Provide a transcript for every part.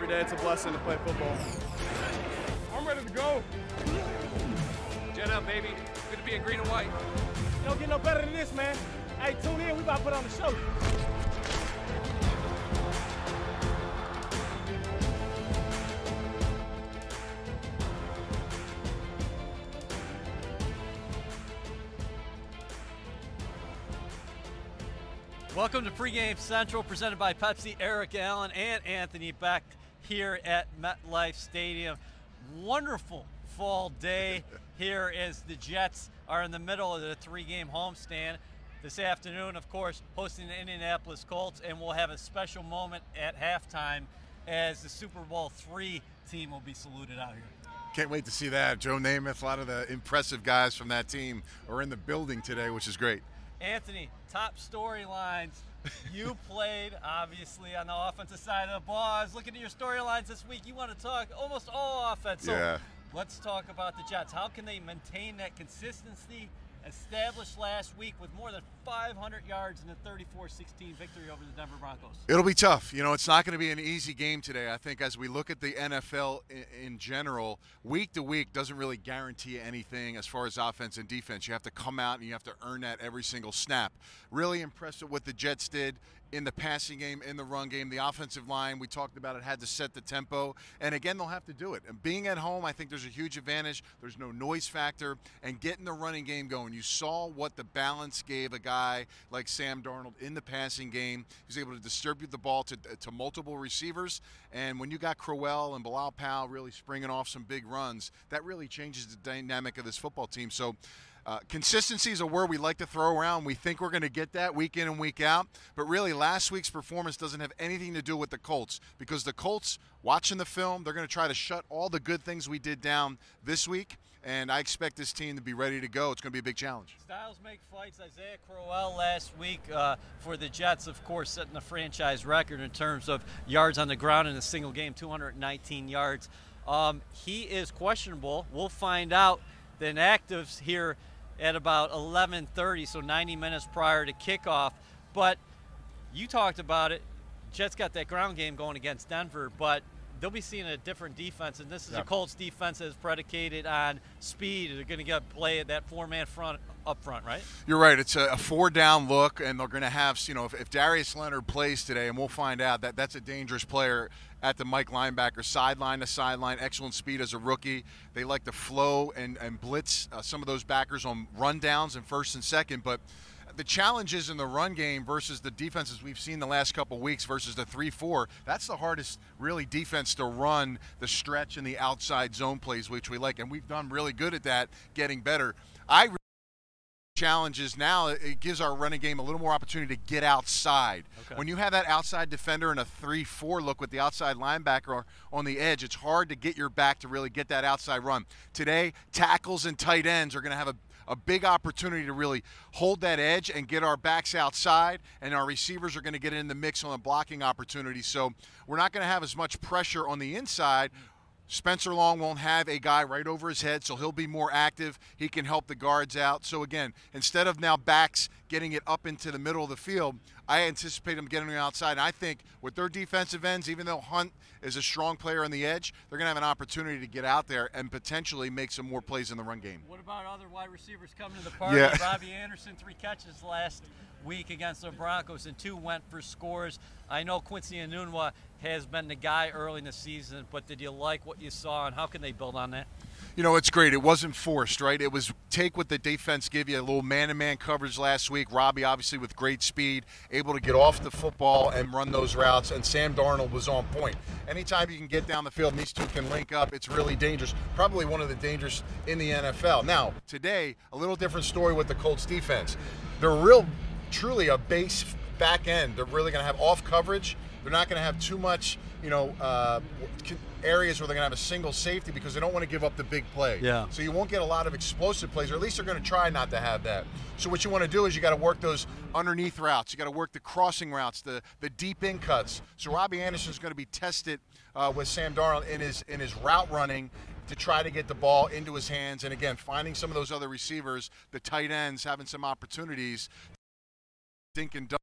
day it's a blessing to play football. I'm ready to go. Jet up, baby. Good to be in green and white. You don't get no better than this, man. Hey, tune in. We about to put on the show. Welcome to Pregame Central, presented by Pepsi. Eric Allen and Anthony Becht here at MetLife Stadium. Wonderful fall day here as the Jets are in the middle of the three-game homestand. This afternoon, of course, hosting the Indianapolis Colts, and we'll have a special moment at halftime as the Super Bowl III team will be saluted out here. Can't wait to see that. Joe Namath, a lot of the impressive guys from that team are in the building today, which is great. Anthony, top storylines. You played, obviously, on the offensive side of the ball. I was looking at your storylines this week. You want to talk almost all offense. So yeah. Let's talk about the Jets. How can they maintain that consistency established last week with more than 500 yards in a 34-16 victory over the Denver Broncos? It'll be tough. You know, it's not going to be an easy game today. I think as we look at the NFL in general, week to week doesn't really guarantee anything as far as offense and defense. You have to come out and you have to earn that every single snap. Really impressed with what the Jets did in the passing game, in the run game. The offensive line, we talked about it, had to set the tempo. And again, they'll have to do it. And being at home, I think there's a huge advantage. There's no noise factor. And getting the running game going. You saw what the balance gave a guy like Sam Darnold in the passing game. He was able to distribute the ball to multiple receivers. And when you got Crowell and Bilal Powell really springing off some big runs, that really changes the dynamic of this football team. So consistency is a word we like to throw around. We think we're going to get that week in and week out. But really, last week's performance doesn't have anything to do with the Colts, because the Colts, watching the film, they're going to try to shut all the good things we did down this week. And I expect this team to be ready to go. It's going to be a big challenge. Styles make fights. Isaiah Crowell last week for the Jets, of course, setting the franchise record in terms of yards on the ground in a single game, 219 yards. He is questionable. We'll find out. The inactives here at about 11:30, so 90 minutes prior to kickoff. But you talked about it. Jets got that ground game going against Denver, but they'll be seeing a different defense, and this is a Colts defense that is predicated on speed. They're going to get play at that four-man front up front, right? You're right. It's a four-down look, and they're going to have, you know, if Darius Leonard plays today, and we'll find out, that's a dangerous player at the Mike linebacker, sideline to sideline, excellent speed as a rookie. They like to flow and blitz some of those backers on rundowns in first and second, but the challenges in the run game versus the defenses we've seen the last couple of weeks versus the 3-4, that's the hardest really defense to run, the stretch and the outside zone plays, which we like, and we've done really good at that, getting better. Challenges now, it gives our running game a little more opportunity to get outside. Okay. When you have that outside defender in a 3-4 look with the outside linebacker on the edge, it's hard to get your back to really get that outside run. Today, tackles and tight ends are going to have a big opportunity to really hold that edge and get our backs outside, and our receivers are going to get in the mix on the blocking opportunity. So we're not going to have as much pressure on the inside. Spencer Long won't have a guy right over his head, so he'll be more active. He can help the guards out. So, again, instead of now backs getting it up into the middle of the field, I anticipate them getting outside. And I think with their defensive ends, even though Hunt is a strong player on the edge, they're going to have an opportunity to get out there and potentially make some more plays in the run game. What about other wide receivers coming to the party? Yeah. Robbie Anderson, 3 catches last week against the Broncos, and 2 went for scores. I know Quincy Enunwa has been the guy early in the season, but did you like what you saw, and how can they build on that? You know, it's great. It wasn't forced, right? It was take what the defense give you, a little man-to-man coverage last week. Robbie, obviously, with great speed, able to get off the football and run those routes, and Sam Darnold was on point. Anytime you can get down the field and these two can link up, it's really dangerous, probably one of the dangerous in the NFL. Now, today, a little different story with the Colts defense. They're truly a base back end. They're really going to have off coverage. They're not going to have too much, you know, areas where they're going to have a single safety because they don't want to give up the big play. Yeah. So you won't get a lot of explosive plays, or at least they're going to try not to have that. So what you want to do is you got to work those underneath routes. You got to work the crossing routes, the deep in cuts. So Robbie Anderson's going to be tested with Sam Darnold in his route running to try to get the ball into his hands. And again, finding some of those other receivers, the tight ends, having some opportunities. Dink and dunk.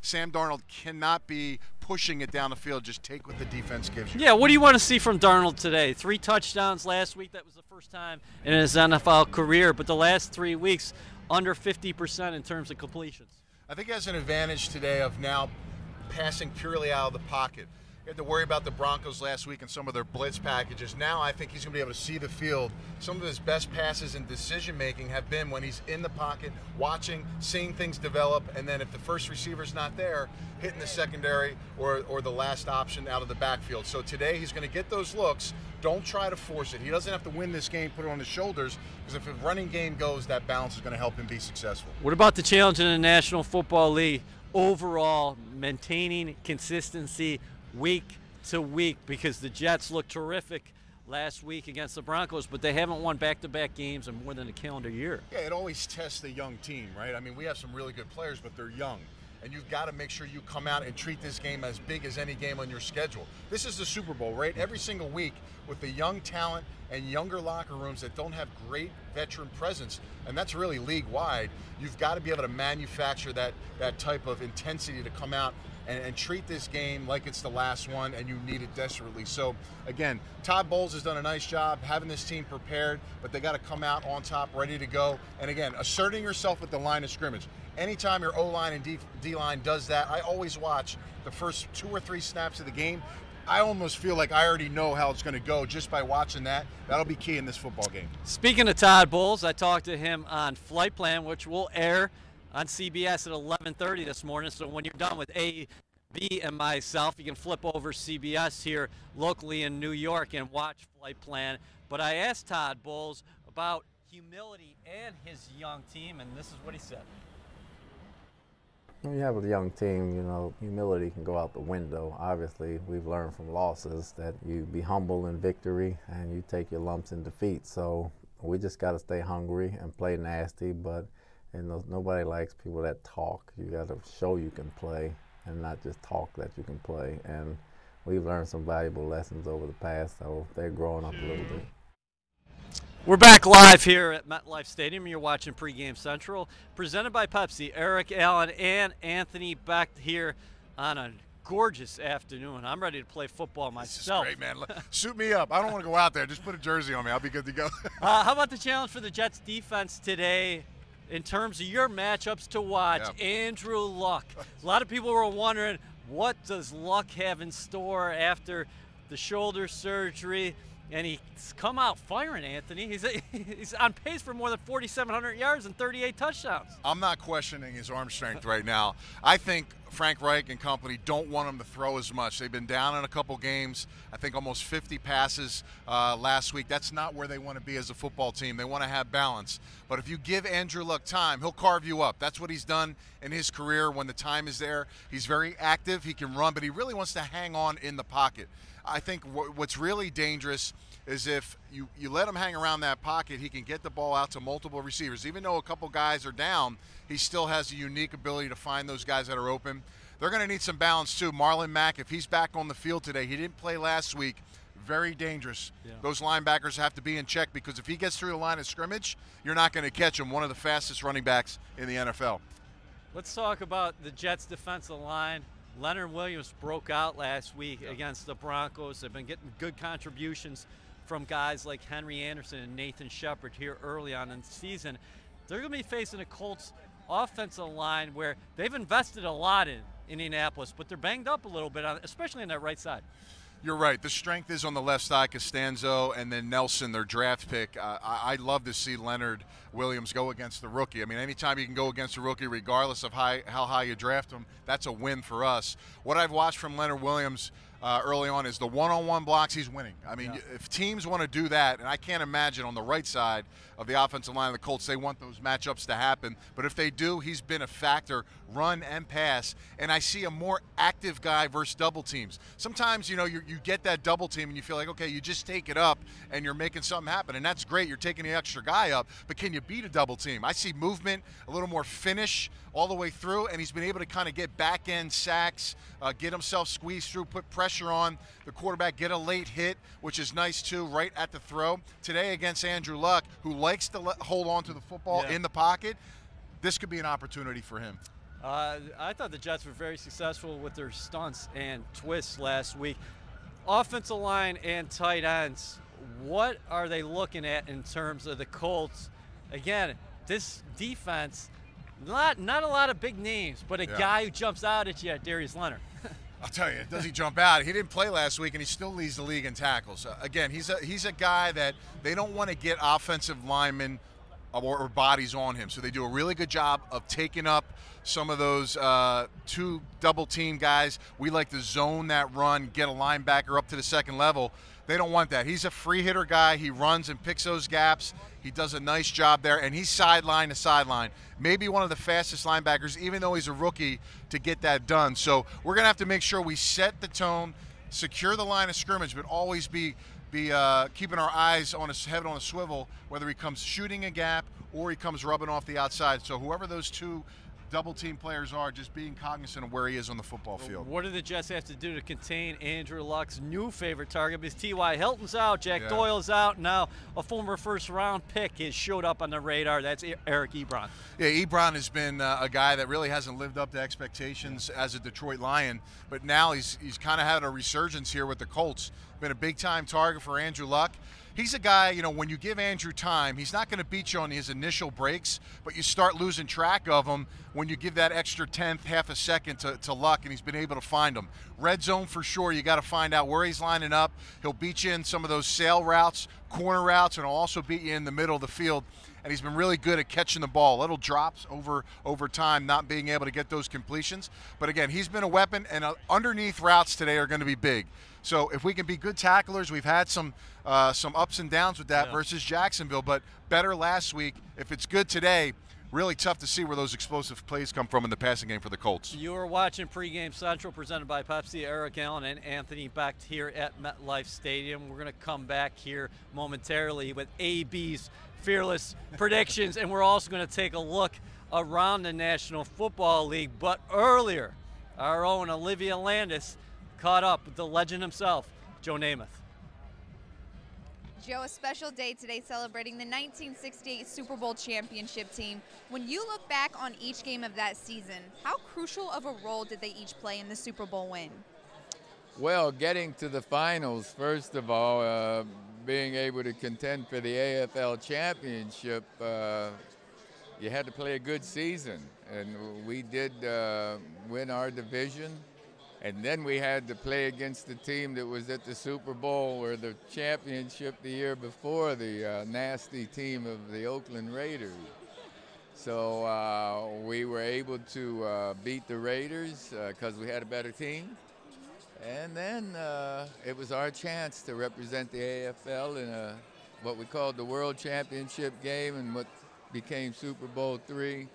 Sam Darnold cannot be pushing it down the field. Just take what the defense gives you. Yeah, what do you want to see from Darnold today? 3 touchdowns last week. That was the first time in his NFL career. But the last 3 weeks, under 50% in terms of completions. I think he has an advantage today of now passing purely out of the pocket. He had to worry about the Broncos last week and some of their blitz packages. Now I think he's going to be able to see the field. Some of his best passes and decision-making have been when he's in the pocket, watching, seeing things develop, and then if the first receiver's not there, hitting the secondary or the last option out of the backfield. So today he's going to get those looks. Don't try to force it. He doesn't have to win this game, put it on his shoulders, because if the running game goes, that balance is going to help him be successful. What about the challenge in the National Football League? Overall, maintaining consistency week to week, because the Jets looked terrific last week against the Broncos, but they haven't won back-to-back games in more than a calendar year. Yeah, it always tests the young team, right? I mean, we have some really good players, but they're young. And you've got to make sure you come out and treat this game as big as any game on your schedule. This is the Super Bowl, right? Every single week with the young talent and younger locker rooms that don't have great veteran presence, and that's really league-wide, you've got to be able to manufacture that type of intensity to come out and treat this game like it's the last one, and you need it desperately. So, again, Todd Bowles has done a nice job having this team prepared, but they got to come out on top, ready to go. And, again, asserting yourself at the line of scrimmage. Anytime your O-line and D-line does that, I always watch the first 2 or 3 snaps of the game. I almost feel like I already know how it's going to go just by watching that. That'll be key in this football game. Speaking of Todd Bowles, I talked to him on Flight Plan, which will air on CBS at 11:30 this morning. So when you're done with A, B, and myself, you can flip over CBS here locally in New York and watch Flight Plan. But I asked Todd Bowles about humility and his young team, and this is what he said. When you have a young team, you know, humility can go out the window. Obviously, we've learned from losses that you be humble in victory and you take your lumps in defeat. So we just got to stay hungry and play nasty, but nobody likes people that talk. You got to show you can play and not just talk that you can play. And we've learned some valuable lessons over the past, so they're growing up a little bit. We're back live here at MetLife Stadium. You're watching Pregame Central, presented by Pepsi. Eric Allen and Anthony Becht here on a gorgeous afternoon. I'm ready to play football myself. This is great, man. Suit me up. I don't want to go out there. Just put a jersey on me. I'll be good to go. How about the challenge for the Jets defense today in terms of your matchups to watch? Yeah. Andrew Luck. A lot of people were wondering, what does Luck have in store after the shoulder surgery? And he's come out firing, Anthony. He's on pace for more than 4,700 yards and 38 touchdowns. I'm not questioning his arm strength right now. I think Frank Reich and company don't want him to throw as much. They've been down in a couple games. I think almost 50 passes last week. That's not where they want to be as a football team. They want to have balance. But if you give Andrew Luck time, he'll carve you up. That's what he's done in his career when the time is there. He's very active. He can run, but he really wants to hang on in the pocket. I think what's really dangerous is if you let him hang around that pocket, he can get the ball out to multiple receivers. Even though a couple guys are down, he still has a unique ability to find those guys that are open. They're going to need some balance too. Marlon Mack, if he's back on the field today, he didn't play last week, very dangerous. Yeah. Those linebackers have to be in check, because if he gets through the line of scrimmage, you're not going to catch him. One of the fastest running backs in the NFL. Let's talk about the Jets' defensive line. Leonard Williams broke out last week against the Broncos. They've been getting good contributions from guys like Henry Anderson and Nathan Shepard here early on in the season. They're going to be facing a Colts offensive line where they've invested a lot in Indianapolis, but they're banged up a little bit, especially on that right side. You're right. The strength is on the left side, Costanzo and then Nelson, their draft pick. I'd love to see Leonard Williams go against the rookie. I mean, anytime you can go against a rookie, regardless of how high you draft him, that's a win for us. What I've watched from Leonard Williams early on is the one-on-one blocks he's winning. I mean, if teams want to do that, and I can't imagine on the right side of the offensive line of the Colts, they want those matchups to happen. But if they do, he's been a factor, run and pass. And I see a more active guy versus double teams. Sometimes, you know, you get that double team and you feel like, okay, you just take it up and you're making something happen. And that's great. You're taking the extra guy up. But can you beat a double team? I see movement, a little more finish all the way through. And he's been able to kind of get back-end sacks, get himself squeezed through, put pressure on the quarterback, get a late hit, which is nice too, right at the throw. Today against Andrew Luck, who likes to hold on to the football in the pocket, this could be an opportunity for him. I thought the Jets were very successful with their stunts and twists last week. Offensive line and tight ends, what are they looking at in terms of the Colts? Again, this defense, not a lot of big names, but a guy who jumps out at you, Darius Leonard. I'll tell you, does he jump out? He didn't play last week, and he still leads the league in tackles. Again, he's a guy that they don't want to get offensive linemen or bodies on him, so they do a really good job of taking up some of those two double-team guys. We like to zone that run, get a linebacker up to the second level. They don't want that. He's a free hitter guy. He runs and picks those gaps. He does a nice job there, and he's sideline to sideline. Maybe one of the fastest linebackers, even though he's a rookie, to get that done. So we're going to have to make sure we set the tone, secure the line of scrimmage, but always be keeping our eyes on his head on a swivel, whether he comes shooting a gap or he comes rubbing off the outside. So whoever those two double-team players are, just being cognizant of where he is on the football field. What do the Jets have to do to contain Andrew Luck's new favorite target? Because T.Y. Hilton's out, Jack Doyle's out. Now a former first-round pick has showed up on the radar. That's Eric Ebron. Yeah, Ebron has been a guy that really hasn't lived up to expectations as a Detroit Lion, but now he's kind of had a resurgence here with the Colts. Been a big-time target for Andrew Luck. He's a guy, you know, when you give Andrew time, he's not going to beat you on his initial breaks, but you start losing track of him when you give that extra tenth, half a second to Luck, and he's been able to find him. Red zone for sure, you got to find out where he's lining up. He'll beat you in some of those sail routes, corner routes, and he'll also beat you in the middle of the field. And he's been really good at catching the ball. Little drops over time, not being able to get those completions. But again, he's been a weapon, and underneath routes today are going to be big. So if we can be good tacklers, we've had some ups and downs with that versus Jacksonville, but better last week. If it's good today, really tough to see where those explosive plays come from in the passing game for the Colts. You are watching Pregame Central presented by Pepsi. Eric Allen and Anthony Becht here at MetLife Stadium. We're going to come back here momentarily with AB's fearless predictions, and we're also going to take a look around the National Football League. But earlier, our own Olivia Landis caught up with the legend himself, Joe Namath. Joe, a special day today celebrating the 1968 Super Bowl championship team. When you look back on each game of that season, how crucial of a role did they each play in the Super Bowl win? Well, getting to the finals, first of all, being able to contend for the AFL championship, you had to play a good season. And we did win our division. And then we had to play against the team that was at the Super Bowl or the championship the year before, the nasty team of the Oakland Raiders. So we were able to beat the Raiders because we had a better team. And then it was our chance to represent the AFL in what we called the World Championship game and what became Super Bowl III.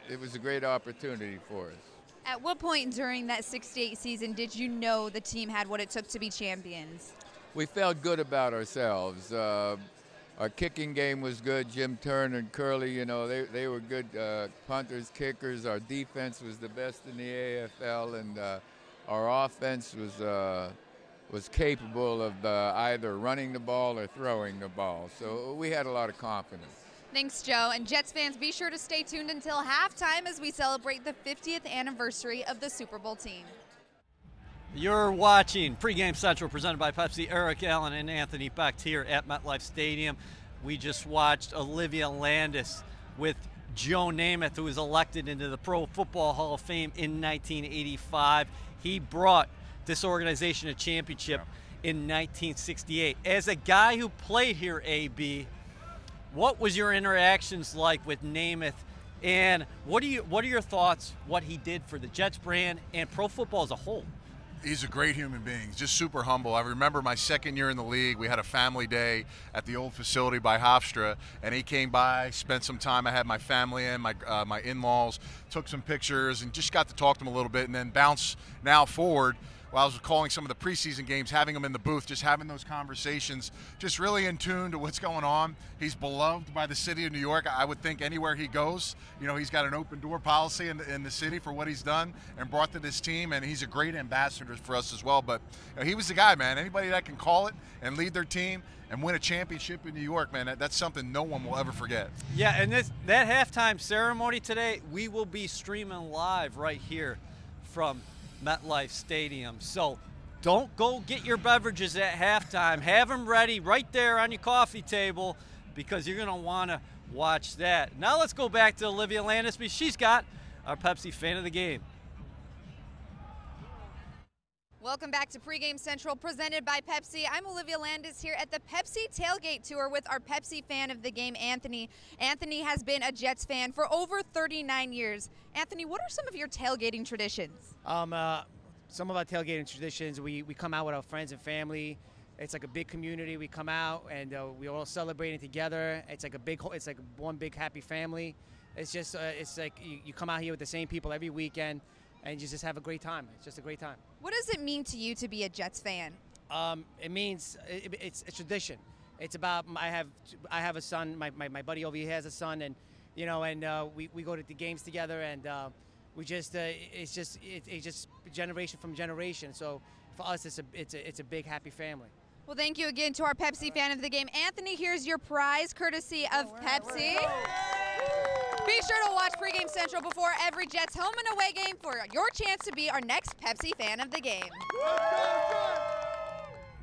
It was a great opportunity for us. At what point during that 68 season did you know the team had what it took to be champions? We felt good about ourselves. Our kicking game was good. Jim Turner and Curley, you know, they were good punters, kickers. Our defense was the best in the AFL, and our offense was capable of either running the ball or throwing the ball. So we had a lot of confidence. Thanks, Joe. And Jets fans, be sure to stay tuned until halftime as we celebrate the 50th anniversary of the Super Bowl team. You're watching Pregame Central presented by Pepsi. Eric Allen and Anthony Becht here at MetLife Stadium. We just watched Olivia Landis with Joe Namath, who was elected into the Pro Football Hall of Fame in 1985. He brought this organization a championship in 1968. As a guy who played here, AB, what was your interactions like with Namath, and what are your thoughts what he did for the Jets brand and pro football as a whole? He's a great human being, just super humble. I remember my second year in the league, we had a family day at the old facility by Hofstra, and he came by, spent some time. I had my family in, my in-laws, took some pictures, and just got to talk to him a little bit, and then bounce now forward. while I was calling some of the preseason games, having him in the booth, just having those conversations, just really in tune to what's going on. He's beloved by the city of New York. I would think anywhere he goes, he's got an open door policy in the city for what he's done and brought to this team, and he's a great ambassador for us as well. But he was the guy, man. Anybody that can call it and lead their team and win a championship in New York, man, that's something no one will ever forget. Yeah, and that halftime ceremony today, we will be streaming live right here from MetLife Stadium. So don't go get your beverages at halftime. Have them ready right there on your coffee table because you're going to want to watch that. Now let's go back to Olivia Landis because she's got our Pepsi fan of the game. Welcome back to Pregame Central, presented by Pepsi. I'm Olivia Landis here at the Pepsi Tailgate Tour with our Pepsi fan of the game, Anthony. Anthony has been a Jets fan for over 39 years. Anthony, what are some of your tailgating traditions? Some of our tailgating traditions, we come out with our friends and family. It's like a big community. We come out and we all celebrating together. It's like one big happy family. It's just it's like you come out here with the same people every weekend, and you just have a great time. It's just a great time. What does it mean to you to be a Jets fan? It means it's a tradition. It's about I have a son. My buddy over here has a son, and we go to the games together, and we just it's just generation from generation. So for us, it's a big happy family. Well, thank you again to our Pepsi fan of the game, Anthony. Here's your prize, courtesy of Pepsi. Be sure to watch Pregame Central before every Jets home and away game for your chance to be our next Pepsi fan of the game.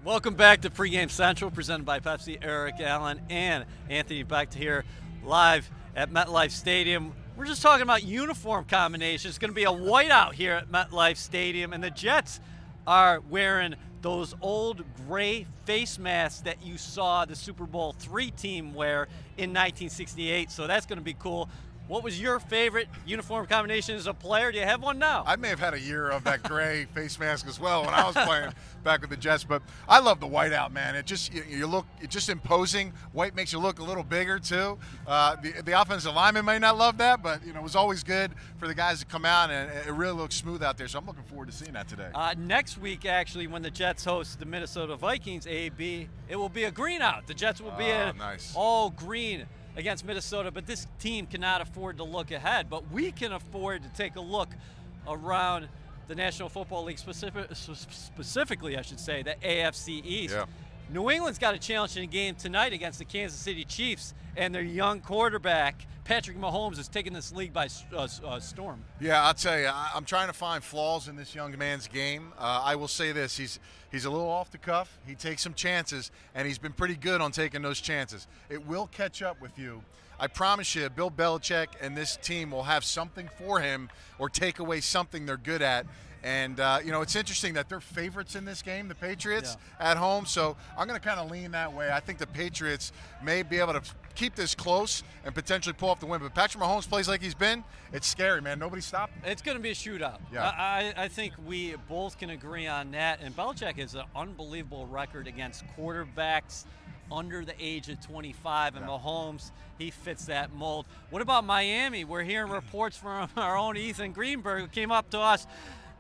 Welcome back to Pregame Central, presented by Pepsi. Eric Allen and Anthony Becht here live at MetLife Stadium. We're just talking about uniform combinations. It's going to be a whiteout here at MetLife Stadium, and the Jets are wearing those old gray face masks that you saw the Super Bowl III team wear in 1968, so that's going to be cool. What was your favorite uniform combination as a player? Do you have one now? I may have had a year of that gray face mask as well when I was playing back with the Jets, but I love the whiteout, man. It just it's just imposing. White makes you look a little bigger too. The offensive lineman may not love that, but it was always good for the guys to come out, and it really looks smooth out there. So I'm looking forward to seeing that today. Next week, actually, when the Jets host the Minnesota Vikings, it will be a green out. The Jets will be all green against Minnesota, but this team cannot afford to look ahead. But we can afford to take a look around the National Football League, specifically, I should say, the AFC East. Yeah. New England's got a challenging game tonight against the Kansas City Chiefs, and their young quarterback, Patrick Mahomes, is taking this league by storm. Yeah, I'll tell you, I'm trying to find flaws in this young man's game. I will say this, he's a little off the cuff. He takes some chances, and he's been pretty good on taking those chances. It will catch up with you. I promise you, Bill Belichick and this team will have something for him or take away something they're good at. And, it's interesting that they're favorites in this game, the Patriots, at home. So I'm going to kind of lean that way. I think the Patriots may be able to keep this close and potentially pull off the win. But Patrick Mahomes plays like he's been. It's scary, man. Nobody stopped him. It's going to be a shootout. Yeah. I think we both can agree on that. And Belichick has an unbelievable record against quarterbacks under the age of 25. And Mahomes, he fits that mold. What about Miami? We're hearing reports from our own Ethan Greenberg, who came up to us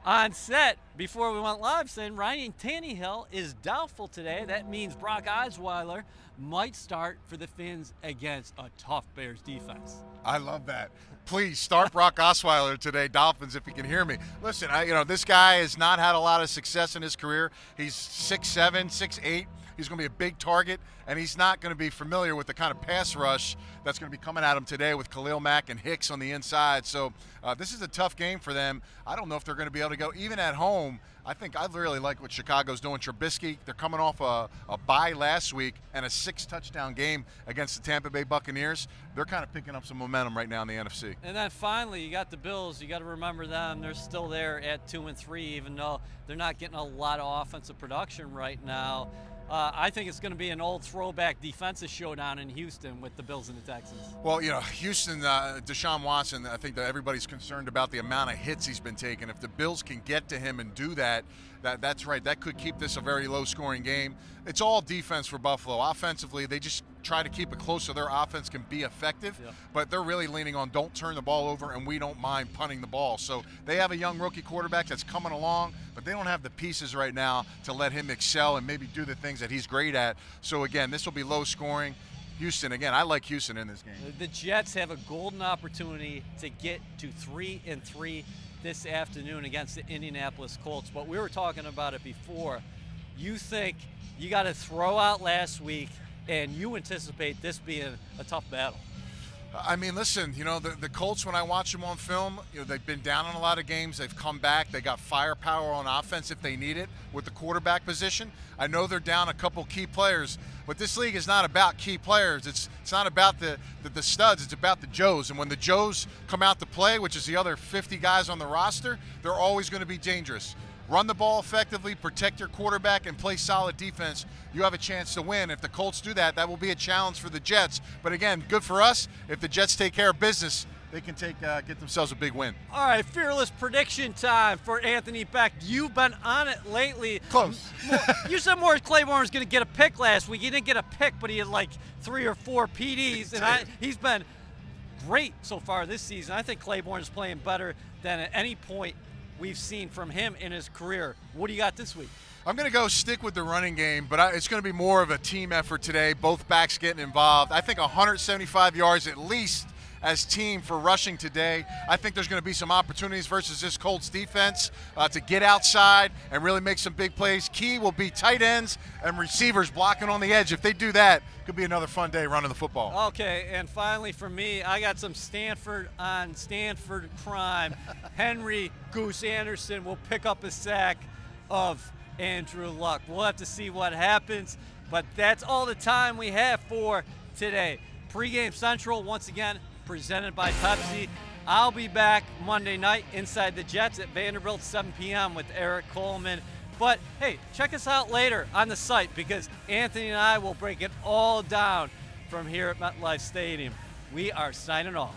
on set before we went live, saying Ryan Tannehill is doubtful today. That means Brock Osweiler might start for the Finns against a tough Bears defense. I love that. Please start Brock Osweiler today, Dolphins, if you can hear me. Listen, this guy has not had a lot of success in his career. He's 6'7", 6'8". He's going to be a big target, and he's not going to be familiar with the kind of pass rush that's going to be coming at him today with Khalil Mack and Hicks on the inside. So this is a tough game for them. I don't know if they're going to be able to go even at home. I think I really like what Chicago's doing. Trubisky, they're coming off a bye last week and a 6-touchdown game against the Tampa Bay Buccaneers. They're kind of picking up some momentum right now in the NFC. And then finally, you got the Bills. You got to remember them. They're still there at 2-3, even though they're not getting a lot of offensive production right now. I think it's going to be an old throwback defensive showdown in Houston with the Bills and the Texans. Well, Houston, Deshaun Watson, I think that everybody's concerned about the amount of hits he's been taking. If the Bills can get to him and do that's right. That could keep this a very low-scoring game. It's all defense for Buffalo. Offensively, they just try to keep it close so their offense can be effective. Yeah. But they're really leaning on don't turn the ball over, and we don't mind punting the ball. So they have a young rookie quarterback that's coming along, but they don't have the pieces right now to let him excel and maybe do the things that he's great at. So again, this will be low scoring. Houston, again, I like Houston in this game. The Jets have a golden opportunity to get to 3-3 this afternoon against the Indianapolis Colts. But we were talking about it before. You think you got to throw out last week, and you anticipate this being a tough battle. I mean, listen, you know, the Colts, when I watch them on film, you know, they've been down in a lot of games. They've come back. They got firepower on offense if they need it with the quarterback position. I know they're down a couple key players, but this league is not about key players. It's not about the studs. It's about the Joes. And when the Joes come out to play, which is the other 50 guys on the roster, they're always going to be dangerous. Run the ball effectively, protect your quarterback, and play solid defense. You have a chance to win. If the Colts do that, that will be a challenge for the Jets. But again, good for us. If the Jets take care of business, they can get themselves a big win. All right, fearless prediction time for Anthony Becht. You've been on it lately. Close. You said Morris Claiborne was going to get a pick last week. He didn't get a pick, but he had like 3 or 4 PDs, and he's been great so far this season. I think Claiborne is playing better than at any point we've seen from him in his career. What do you got this week? I'm going to go stick with the running game, but it's going to be more of a team effort today. Both backs getting involved. I think 175 yards at least as team for rushing today. I think there's going to be some opportunities versus this Colts defense to get outside and really make some big plays. Key will be tight ends and receivers blocking on the edge. If they do that, it could be another fun day running the football. Okay, and finally for me, I got some Stanford on Stanford crime. Henry Goose Anderson will pick up a sack of Andrew Luck. We'll have to see what happens, but that's all the time we have for today. Pregame Central, once again, presented by Pepsi. I'll be back Monday night inside the Jets at Vanderbilt, 7 p.m. with Eric Coleman. But, hey, check us out later on the site because Anthony and I will break it all down from here at MetLife Stadium. We are signing off.